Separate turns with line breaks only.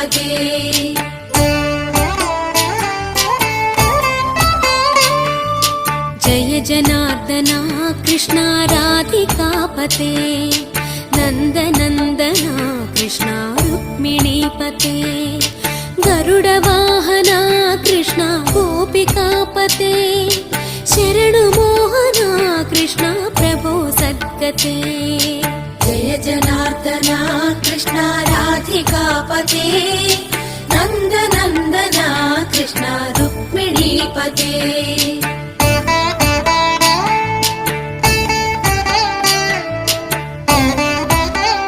रुक्मिणीपते जय जनार्दना कृष्णा राधिकापते नन्दनन्दना कृष्णा रुक्मिणीपते गरुडवाहना कृष्णा गोपिकापते शरणु मोहना कृष्णा प्रभो सद्गते जय जनार्दना कृष्णा राधिकापते नन्दनन्दना कृष्णा रुक्मिणीपते